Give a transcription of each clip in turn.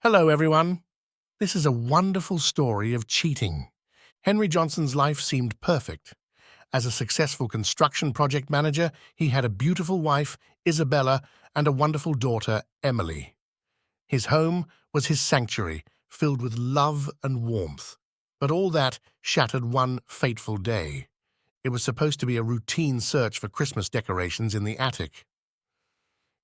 Hello, everyone. This is a wonderful story of cheating. Henry Johnson's life seemed perfect. As a successful construction project manager, he had a beautiful wife, Isabella, and a wonderful daughter, Emily. His home was his sanctuary, filled with love and warmth. But all that shattered one fateful day. It was supposed to be a routine search for Christmas decorations in the attic.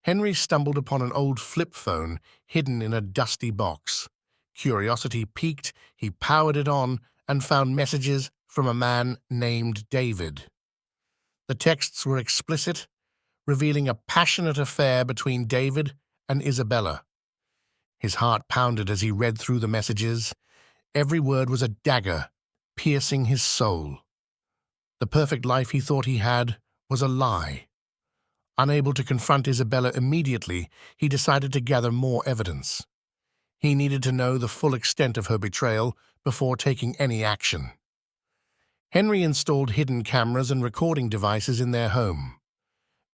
Henry stumbled upon an old flip phone hidden in a dusty box. Curiosity piqued, he powered it on and found messages from a man named David. The texts were explicit, revealing a passionate affair between David and Isabella. His heart pounded as he read through the messages. Every word was a dagger, piercing his soul. The perfect life he thought he had was a lie. Unable to confront Isabella immediately, he decided to gather more evidence. He needed to know the full extent of her betrayal before taking any action. Henry installed hidden cameras and recording devices in their home.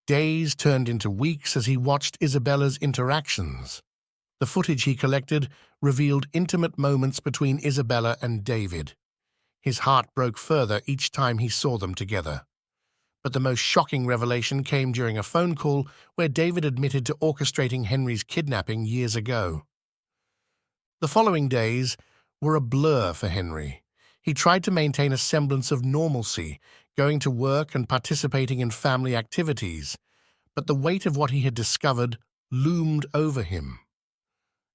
Days turned into weeks as he watched Isabella's interactions. The footage he collected revealed intimate moments between Isabella and David. His heart broke further each time he saw them together. But the most shocking revelation came during a phone call where David admitted to orchestrating Henry's kidnapping years ago. The following days were a blur for Henry. He tried to maintain a semblance of normalcy, going to work and participating in family activities, but the weight of what he had discovered loomed over him.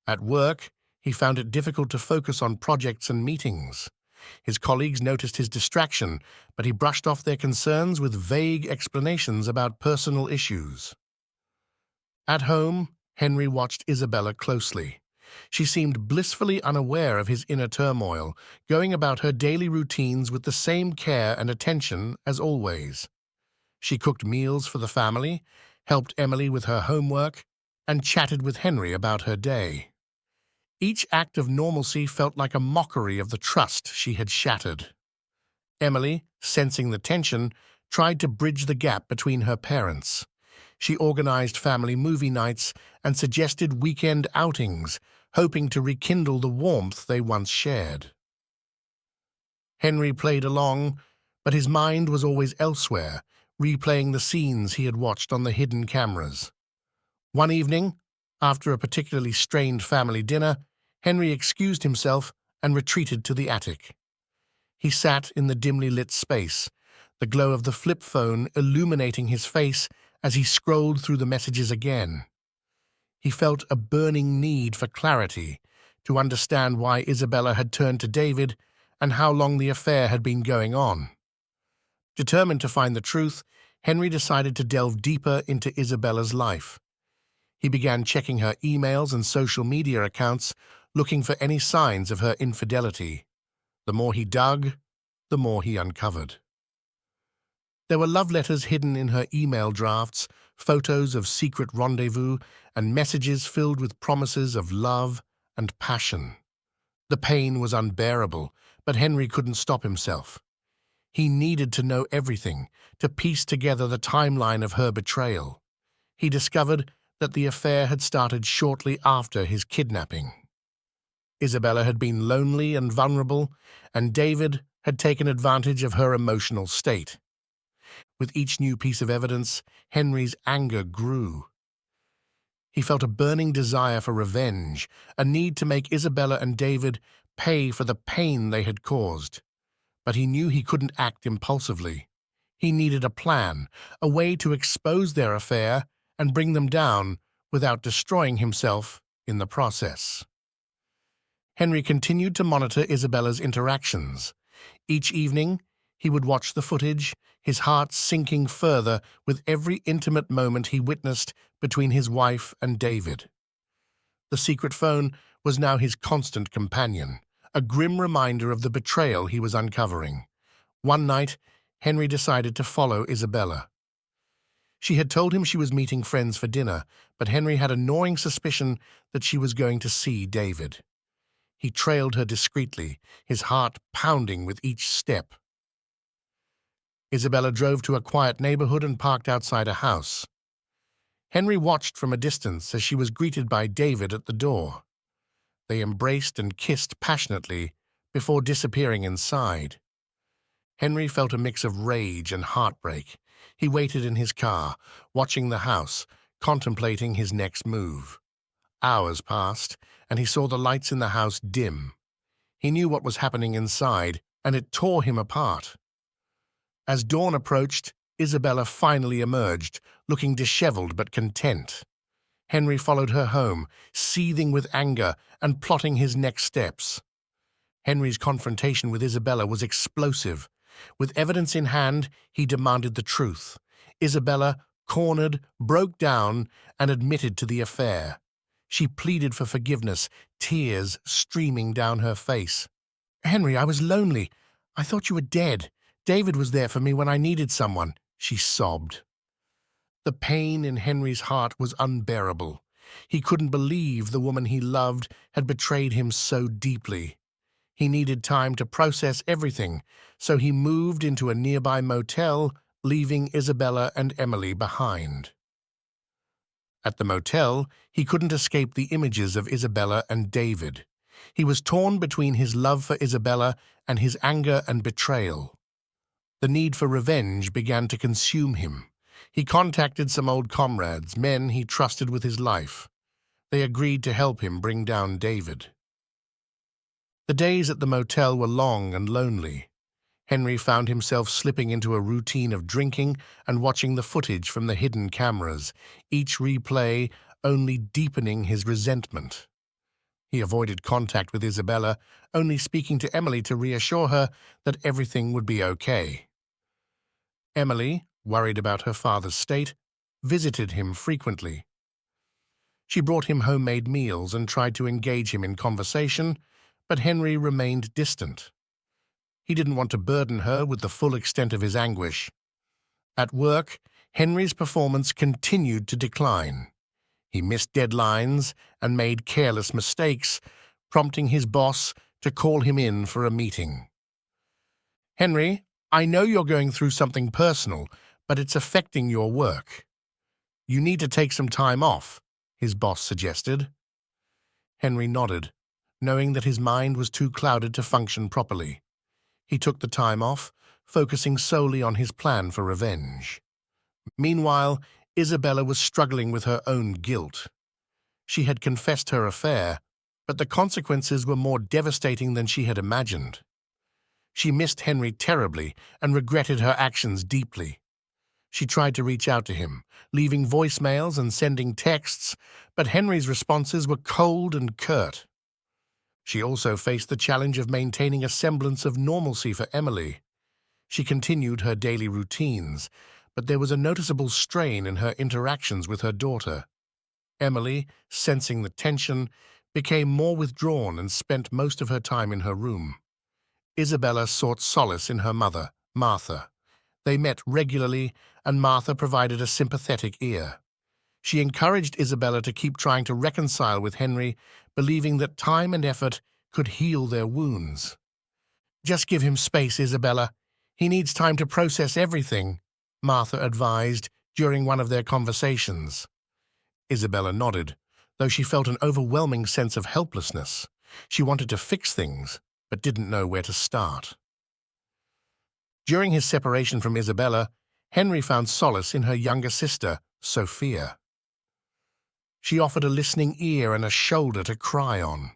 At work, he found it difficult to focus on projects and meetings. His colleagues noticed his distraction, but he brushed off their concerns with vague explanations about personal issues. At home, Henry watched Isabella closely. She seemed blissfully unaware of his inner turmoil, going about her daily routines with the same care and attention as always. She cooked meals for the family, helped Emily with her homework, and chatted with Henry about her day. Each act of normalcy felt like a mockery of the trust she had shattered. Emily, sensing the tension, tried to bridge the gap between her parents. She organized family movie nights and suggested weekend outings, hoping to rekindle the warmth they once shared. Henry played along, but his mind was always elsewhere, replaying the scenes he had watched on the hidden cameras. One evening, after a particularly strained family dinner, Henry excused himself and retreated to the attic. He sat in the dimly lit space, the glow of the flip phone illuminating his face as he scrolled through the messages again. He felt a burning need for clarity, to understand why Isabella had turned to David and how long the affair had been going on. Determined to find the truth, Henry decided to delve deeper into Isabella's life. He began checking her emails and social media accounts, looking for any signs of her infidelity. The more he dug, the more he uncovered. There were love letters hidden in her email drafts, photos of secret rendezvous, and messages filled with promises of love and passion. The pain was unbearable, but Henry couldn't stop himself. He needed to know everything, to piece together the timeline of her betrayal. He discovered that the affair had started shortly after his kidnapping. Isabella had been lonely and vulnerable, and David had taken advantage of her emotional state. With each new piece of evidence, Henry's anger grew. He felt a burning desire for revenge, a need to make Isabella and David pay for the pain they had caused. But he knew he couldn't act impulsively. He needed a plan, a way to expose their affair and bring them down without destroying himself in the process. Henry continued to monitor Isabella's interactions. Each evening, he would watch the footage, his heart sinking further with every intimate moment he witnessed between his wife and David. The secret phone was now his constant companion, a grim reminder of the betrayal he was uncovering. One night, Henry decided to follow Isabella. She had told him she was meeting friends for dinner, but Henry had a gnawing suspicion that she was going to see David. He trailed her discreetly, his heart pounding with each step. Isabella drove to a quiet neighborhood and parked outside a house. Henry watched from a distance as she was greeted by David at the door. They embraced and kissed passionately before disappearing inside. Henry felt a mix of rage and heartbreak. He waited in his car, watching the house, contemplating his next move. Hours passed, and he saw the lights in the house dim. He knew what was happening inside, and it tore him apart. As dawn approached, Isabella finally emerged, looking disheveled but content. Henry followed her home, seething with anger and plotting his next steps. Henry's confrontation with Isabella was explosive. With evidence in hand, he demanded the truth. Isabella, cornered, broke down and admitted to the affair. She pleaded for forgiveness, tears streaming down her face. "Henry, I was lonely. I thought you were dead. David was there for me when I needed someone," she sobbed. The pain in Henry's heart was unbearable. He couldn't believe the woman he loved had betrayed him so deeply. He needed time to process everything, so he moved into a nearby motel, leaving Isabella and Emily behind. At the motel, he couldn't escape the images of Isabella and David. He was torn between his love for Isabella and his anger and betrayal. The need for revenge began to consume him. He contacted some old comrades, men he trusted with his life. They agreed to help him bring down David. The days at the motel were long and lonely. Henry found himself slipping into a routine of drinking and watching the footage from the hidden cameras, each replay only deepening his resentment. He avoided contact with Isabella, only speaking to Emily to reassure her that everything would be okay. Emily, worried about her father's state, visited him frequently. She brought him homemade meals and tried to engage him in conversation, but Henry remained distant. He didn't want to burden her with the full extent of his anguish. At work, Henry's performance continued to decline. He missed deadlines and made careless mistakes, prompting his boss to call him in for a meeting. "Henry, I know you're going through something personal, but it's affecting your work. You need to take some time off," his boss suggested. Henry nodded, knowing that his mind was too clouded to function properly. He took the time off, focusing solely on his plan for revenge. Meanwhile, Isabella was struggling with her own guilt. She had confessed her affair, but the consequences were more devastating than she had imagined. She missed Henry terribly and regretted her actions deeply. She tried to reach out to him, leaving voicemails and sending texts, but Henry's responses were cold and curt. She also faced the challenge of maintaining a semblance of normalcy for Emily. She continued her daily routines, but there was a noticeable strain in her interactions with her daughter. Emily, sensing the tension, became more withdrawn and spent most of her time in her room. Isabella sought solace in her mother, Martha. They met regularly, and Martha provided a sympathetic ear. She encouraged Isabella to keep trying to reconcile with Henry, believing that time and effort could heal their wounds. "Just give him space, Isabella. He needs time to process everything," Martha advised during one of their conversations. Isabella nodded, though she felt an overwhelming sense of helplessness. She wanted to fix things, but didn't know where to start. During his separation from Isabella, Henry found solace in her younger sister, Sophia. She offered a listening ear and a shoulder to cry on.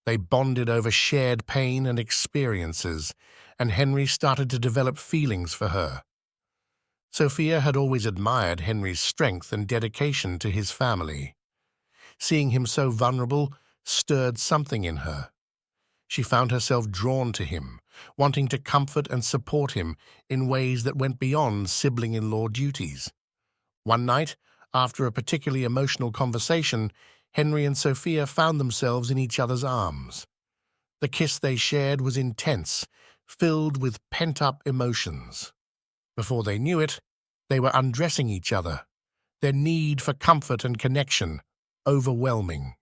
They bonded over shared pain and experiences, and Henry started to develop feelings for her. Sophia had always admired Henry's strength and dedication to his family. Seeing him so vulnerable stirred something in her. She found herself drawn to him, wanting to comfort and support him in ways that went beyond sibling-in-law duties. One night, after a particularly emotional conversation, Henry and Sophia found themselves in each other's arms. The kiss they shared was intense, filled with pent-up emotions. Before they knew it, they were undressing each other, their need for comfort and connection overwhelming.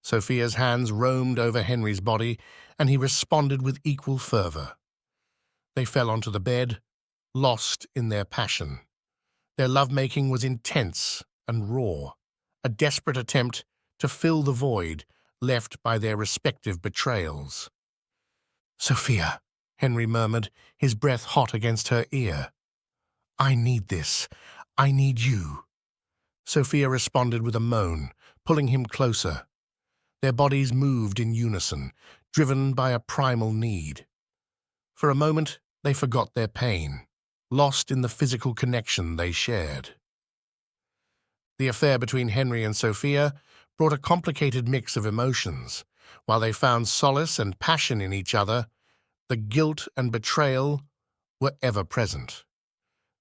Sophia's hands roamed over Henry's body, and he responded with equal fervor. They fell onto the bed, lost in their passion. Their lovemaking was intense and raw, a desperate attempt to fill the void left by their respective betrayals. "Sophia," Henry murmured, his breath hot against her ear. "I need this. I need you." Sophia responded with a moan, pulling him closer. Their bodies moved in unison, driven by a primal need. For a moment, they forgot their pain, lost in the physical connection they shared. The affair between Henry and Sophia brought a complicated mix of emotions. While they found solace and passion in each other, the guilt and betrayal were ever present.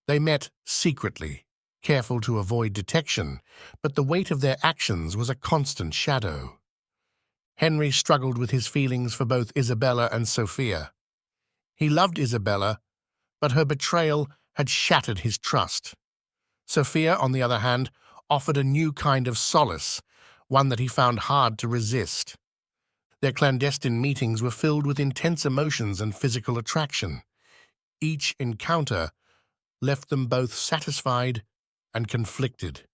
They met secretly, careful to avoid detection, but the weight of their actions was a constant shadow. Henry struggled with his feelings for both Isabella and Sophia. He loved Isabella, but her betrayal had shattered his trust. Sophia, on the other hand, offered a new kind of solace, one that he found hard to resist. Their clandestine meetings were filled with intense emotions and physical attraction. Each encounter left them both satisfied and conflicted.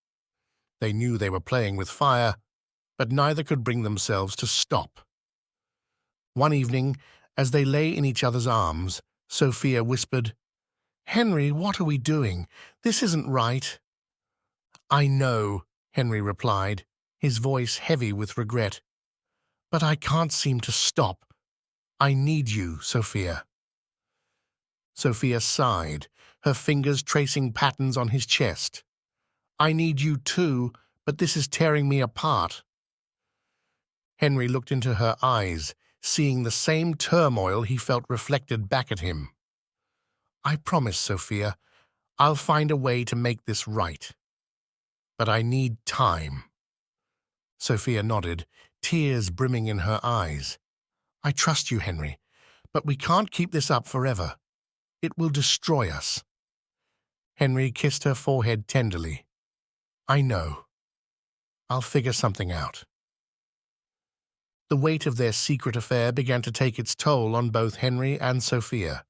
They knew they were playing with fire, but neither could bring themselves to stop. One evening, as they lay in each other's arms, Sophia whispered, "Henry, what are we doing? This isn't right." "I know," Henry replied, his voice heavy with regret. "But I can't seem to stop. I need you, Sophia." Sophia sighed, her fingers tracing patterns on his chest. "I need you too, but this is tearing me apart." Henry looked into her eyes, seeing the same turmoil he felt reflected back at him. "I promise, Sophia, I'll find a way to make this right. But I need time." Sophia nodded, tears brimming in her eyes. "I trust you, Henry, but we can't keep this up forever. It will destroy us." Henry kissed her forehead tenderly. "I know. I'll figure something out." The weight of their secret affair began to take its toll on both Henry and Sophia.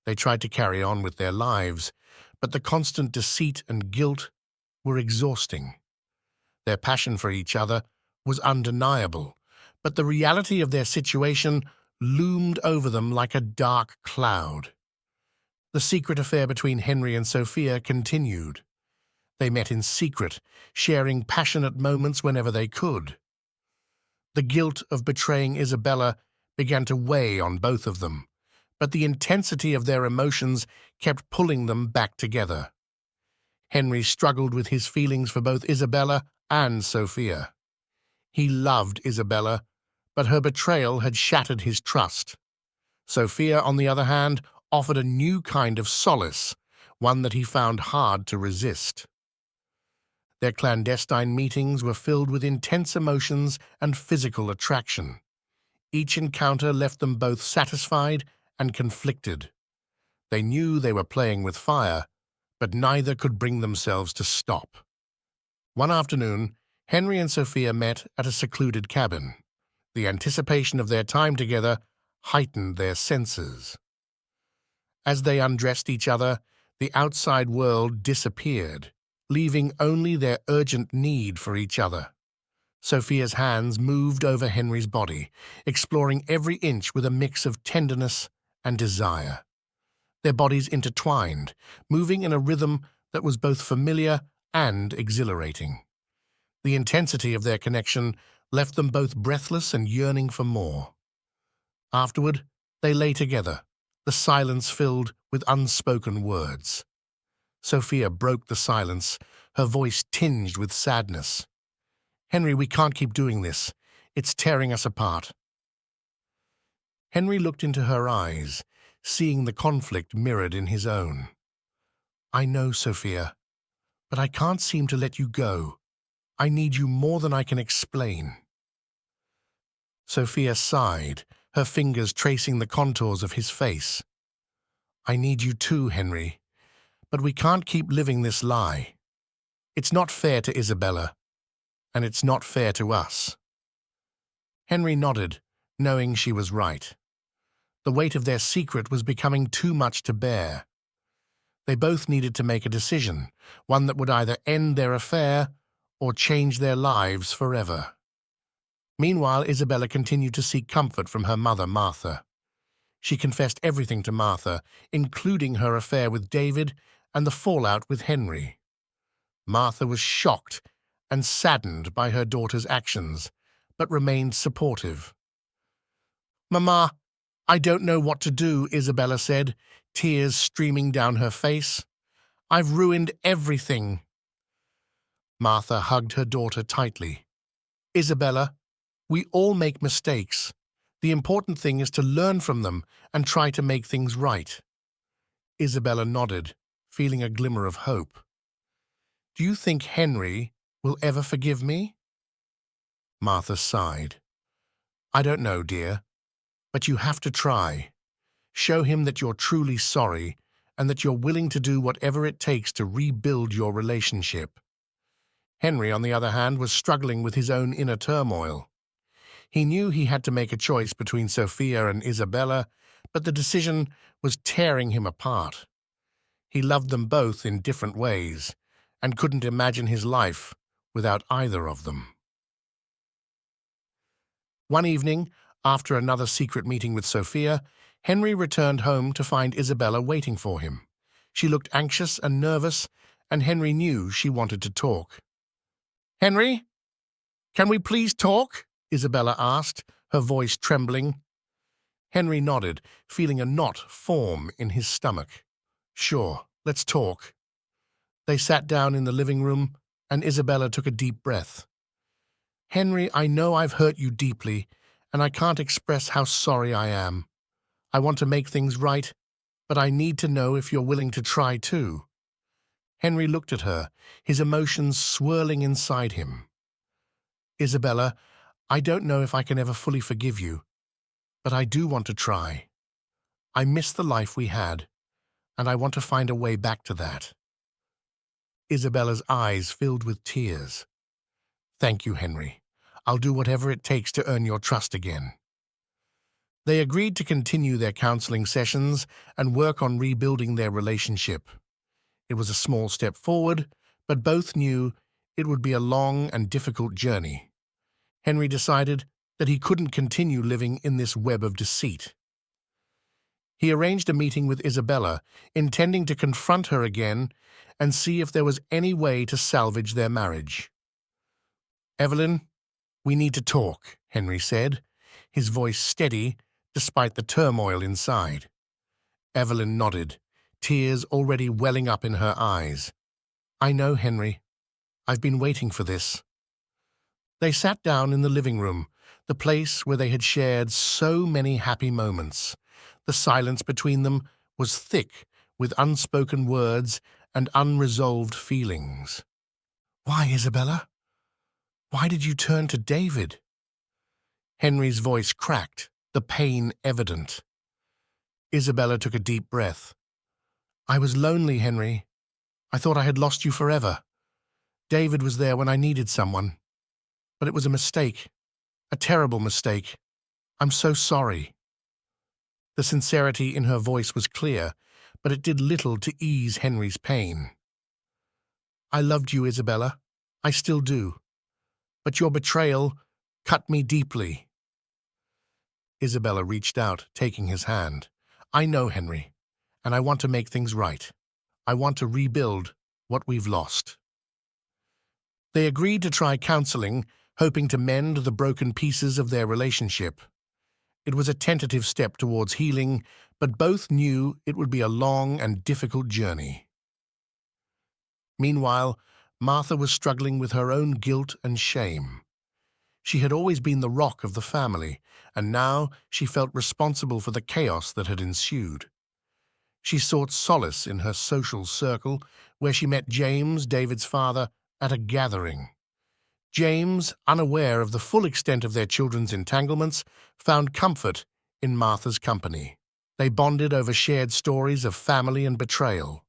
They tried to carry on with their lives, but the constant deceit and guilt were exhausting. Their passion for each other was undeniable, but the reality of their situation loomed over them like a dark cloud. The secret affair between Henry and Sophia continued. They met in secret, sharing passionate moments whenever they could. The guilt of betraying Isabella began to weigh on both of them, but the intensity of their emotions kept pulling them back together. Henry struggled with his feelings for both Isabella and Sophia. He loved Isabella, but her betrayal had shattered his trust. Sophia, on the other hand, offered a new kind of solace, one that he found hard to resist. Their clandestine meetings were filled with intense emotions and physical attraction. Each encounter left them both satisfied and conflicted. They knew they were playing with fire, but neither could bring themselves to stop. One afternoon, Henry and Sophia met at a secluded cabin. The anticipation of their time together heightened their senses. As they undressed each other, the outside world disappeared, leaving only their urgent need for each other. Sophia's hands moved over Henry's body, exploring every inch with a mix of tenderness and desire. Their bodies intertwined, moving in a rhythm that was both familiar and exhilarating. The intensity of their connection left them both breathless and yearning for more. Afterward, they lay together, the silence filled with unspoken words. Sophia broke the silence, her voice tinged with sadness. "Henry, we can't keep doing this. It's tearing us apart." Henry looked into her eyes, seeing the conflict mirrored in his own. "I know, Sophia, but I can't seem to let you go. I need you more than I can explain." Sophia sighed, her fingers tracing the contours of his face. "I need you too, Henry, but we can't keep living this lie. It's not fair to Isabella, and it's not fair to us." Henry nodded, knowing she was right. The weight of their secret was becoming too much to bear. They both needed to make a decision, one that would either end their affair or change their lives forever. Meanwhile, Isabella continued to seek comfort from her mother, Martha. She confessed everything to Martha, including her affair with David and the fallout with Henry. Martha was shocked and saddened by her daughter's actions, but remained supportive. "Mama, I don't know what to do," Isabella said, tears streaming down her face. "I've ruined everything." Martha hugged her daughter tightly. "Isabella, we all make mistakes. The important thing is to learn from them and try to make things right." Isabella nodded, feeling a glimmer of hope. "Do you think Henry will ever forgive me?" Martha sighed. "I don't know, dear, but you have to try. Show him that you're truly sorry and that you're willing to do whatever it takes to rebuild your relationship." Henry, on the other hand, was struggling with his own inner turmoil. He knew he had to make a choice between Sophia and Isabella, but the decision was tearing him apart. He loved them both in different ways and couldn't imagine his life without either of them. One evening, after another secret meeting with Sophia, Henry returned home to find Isabella waiting for him. She looked anxious and nervous, and Henry knew she wanted to talk. "Henry, can we please talk?" Isabella asked, her voice trembling. Henry nodded, feeling a knot form in his stomach. "Sure, let's talk." They sat down in the living room, and Isabella took a deep breath. "Henry, I know I've hurt you deeply, and I can't express how sorry I am. I want to make things right, but I need to know if you're willing to try too." Henry looked at her, his emotions swirling inside him. "Isabella, I don't know if I can ever fully forgive you, but I do want to try. I miss the life we had, and I want to find a way back to that." Isabella's eyes filled with tears. "Thank you, Henry. I'll do whatever it takes to earn your trust again." They agreed to continue their counseling sessions and work on rebuilding their relationship. It was a small step forward, but both knew it would be a long and difficult journey. Henry decided that he couldn't continue living in this web of deceit. He arranged a meeting with Isabella, intending to confront her again and see if there was any way to salvage their marriage. "Evelyn, we need to talk," Henry said, his voice steady despite the turmoil inside. Evelyn nodded, tears already welling up in her eyes. "I know, Henry. I've been waiting for this." They sat down in the living room, the place where they had shared so many happy moments. The silence between them was thick with unspoken words and unresolved feelings. "Why, Isabella? Why did you turn to David?" Henry's voice cracked, the pain evident. Isabella took a deep breath. "I was lonely, Henry. I thought I had lost you forever. David was there when I needed someone. But it was a mistake, a terrible mistake. I'm so sorry." The sincerity in her voice was clear, but it did little to ease Henry's pain. "I loved you, Isabella. I still do. But your betrayal cut me deeply." Isabella reached out, taking his hand. "I know, Henry, and I want to make things right. I want to rebuild what we've lost." They agreed to try counseling, hoping to mend the broken pieces of their relationship. It was a tentative step towards healing, but both knew it would be a long and difficult journey. Meanwhile, Martha was struggling with her own guilt and shame. She had always been the rock of the family, and now she felt responsible for the chaos that had ensued. She sought solace in her social circle, where she met James, David's father, at a gathering. James, unaware of the full extent of their children's entanglements, found comfort in Martha's company. They bonded over shared stories of family and betrayal.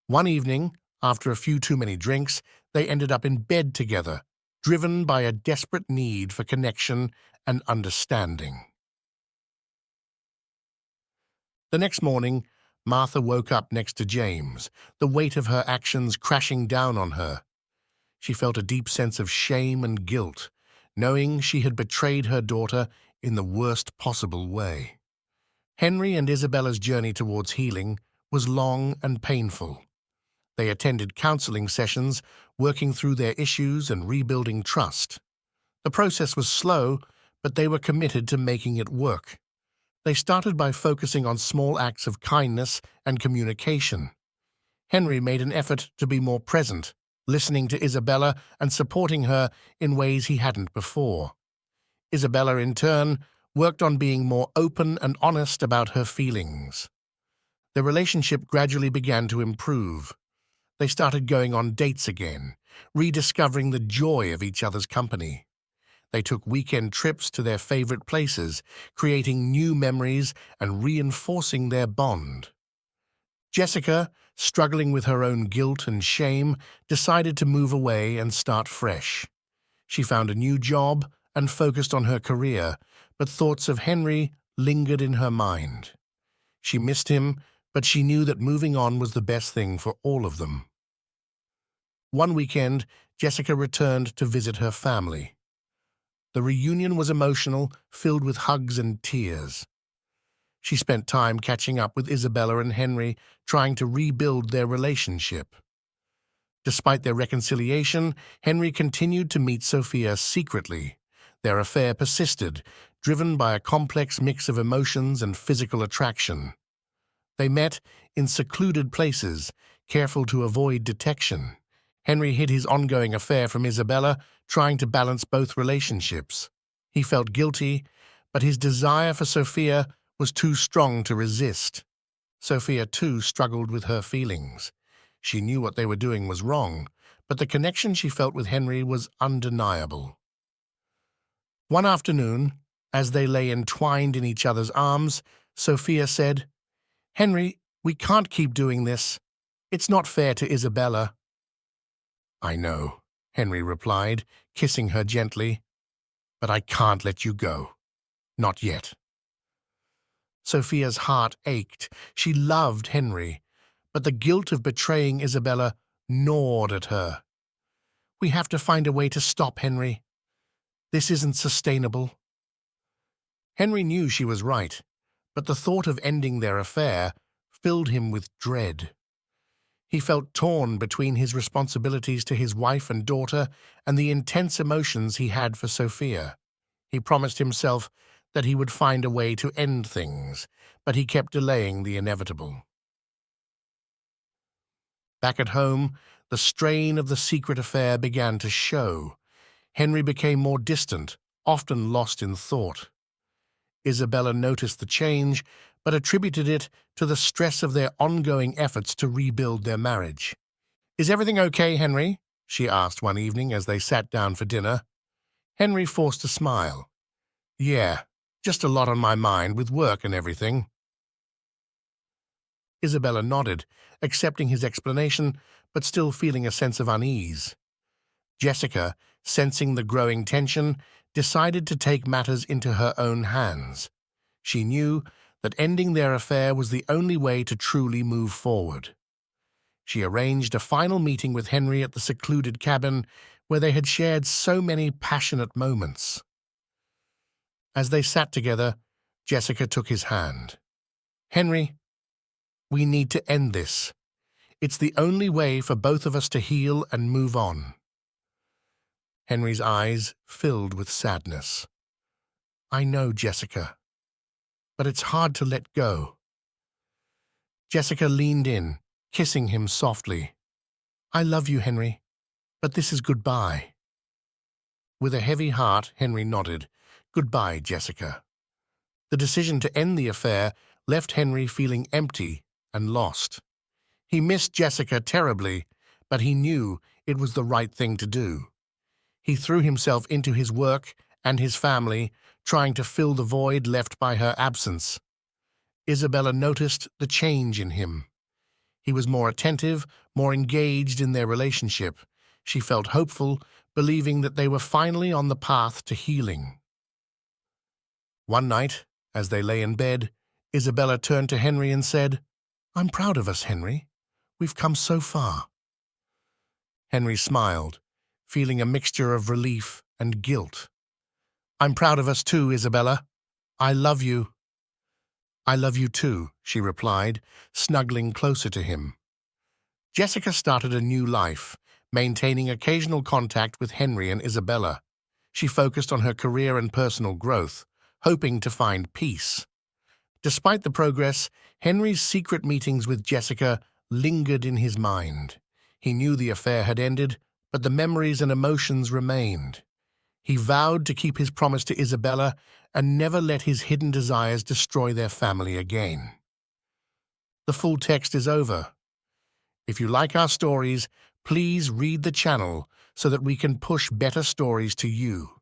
One evening, after a few too many drinks, they ended up in bed together, driven by a desperate need for connection and understanding. The next morning, Martha woke up next to James, the weight of her actions crashing down on her. She felt a deep sense of shame and guilt, knowing she had betrayed her daughter in the worst possible way. Henry and Isabella's journey towards healing was long and painful. They attended counseling sessions, working through their issues and rebuilding trust. The process was slow, but they were committed to making it work. They started by focusing on small acts of kindness and communication. Henry made an effort to be more present, listening to Isabella and supporting her in ways he hadn't before. Isabella, in turn, worked on being more open and honest about her feelings. The relationship gradually began to improve. They started going on dates again, rediscovering the joy of each other's company. They took weekend trips to their favorite places, creating new memories and reinforcing their bond. Jessica, struggling with her own guilt and shame, decided to move away and start fresh. She found a new job and focused on her career, but thoughts of Henry lingered in her mind. She missed him, but she knew that moving on was the best thing for all of them. One weekend, Jessica returned to visit her family. The reunion was emotional, filled with hugs and tears. She spent time catching up with Isabella and Henry, trying to rebuild their relationship. Despite their reconciliation, Henry continued to meet Sophia secretly. Their affair persisted, driven by a complex mix of emotions and physical attraction. They met in secluded places, careful to avoid detection. Henry hid his ongoing affair from Isabella, trying to balance both relationships. He felt guilty, but his desire for Sophia was too strong to resist. Sophia, too, struggled with her feelings. She knew what they were doing was wrong, but the connection she felt with Henry was undeniable. One afternoon, as they lay entwined in each other's arms, Sophia said, "Henry, we can't keep doing this. It's not fair to Isabella." "I know," Henry replied, kissing her gently, "but I can't let you go. Not yet." Sophia's heart ached. She loved Henry, but the guilt of betraying Isabella gnawed at her. "We have to find a way to stop Henry. This isn't sustainable." Henry knew she was right, but the thought of ending their affair filled him with dread. He felt torn between his responsibilities to his wife and daughter and the intense emotions he had for Sophia. He promised himself that he would find a way to end things, but he kept delaying the inevitable. Back at home, the strain of the secret affair began to show. Henry became more distant, often lost in thought. Isabella noticed the change, but attributed it to the stress of their ongoing efforts to rebuild their marriage. "Is everything okay, Henry?" she asked one evening as they sat down for dinner. Henry forced a smile. "Yeah, just a lot on my mind with work and everything." Isabella nodded, accepting his explanation, but still feeling a sense of unease. Jessica, sensing the growing tension, decided to take matters into her own hands. She knew that ending their affair was the only way to truly move forward. She arranged a final meeting with Henry at the secluded cabin where they had shared so many passionate moments. As they sat together, Jessica took his hand. "Henry, we need to end this. It's the only way for both of us to heal and move on." Henry's eyes filled with sadness. "I know, Jessica, but it's hard to let go." Jessica leaned in, kissing him softly. "I love you, Henry, but this is goodbye." With a heavy heart, Henry nodded. "Goodbye, Jessica." The decision to end the affair left Henry feeling empty and lost. He missed Jessica terribly, but he knew it was the right thing to do. He threw himself into his work and his family, trying to fill the void left by her absence. Isabella noticed the change in him. He was more attentive, more engaged in their relationship. She felt hopeful, believing that they were finally on the path to healing. One night, as they lay in bed, Isabella turned to Henry and said, "I'm proud of us, Henry. We've come so far." Henry smiled. feeling a mixture of relief and guilt. "I'm proud of us too, Isabella. I love you." "I love you too," she replied, snuggling closer to him. Jessica started a new life, maintaining occasional contact with Henry and Isabella. She focused on her career and personal growth, hoping to find peace. Despite the progress, Henry's secret meetings with Jessica lingered in his mind. He knew the affair had ended, but the memories and emotions remained. He vowed to keep his promise to Isabella and never let his hidden desires destroy their family again. The full text is over. If you like our stories, please read the channel so that we can push better stories to you.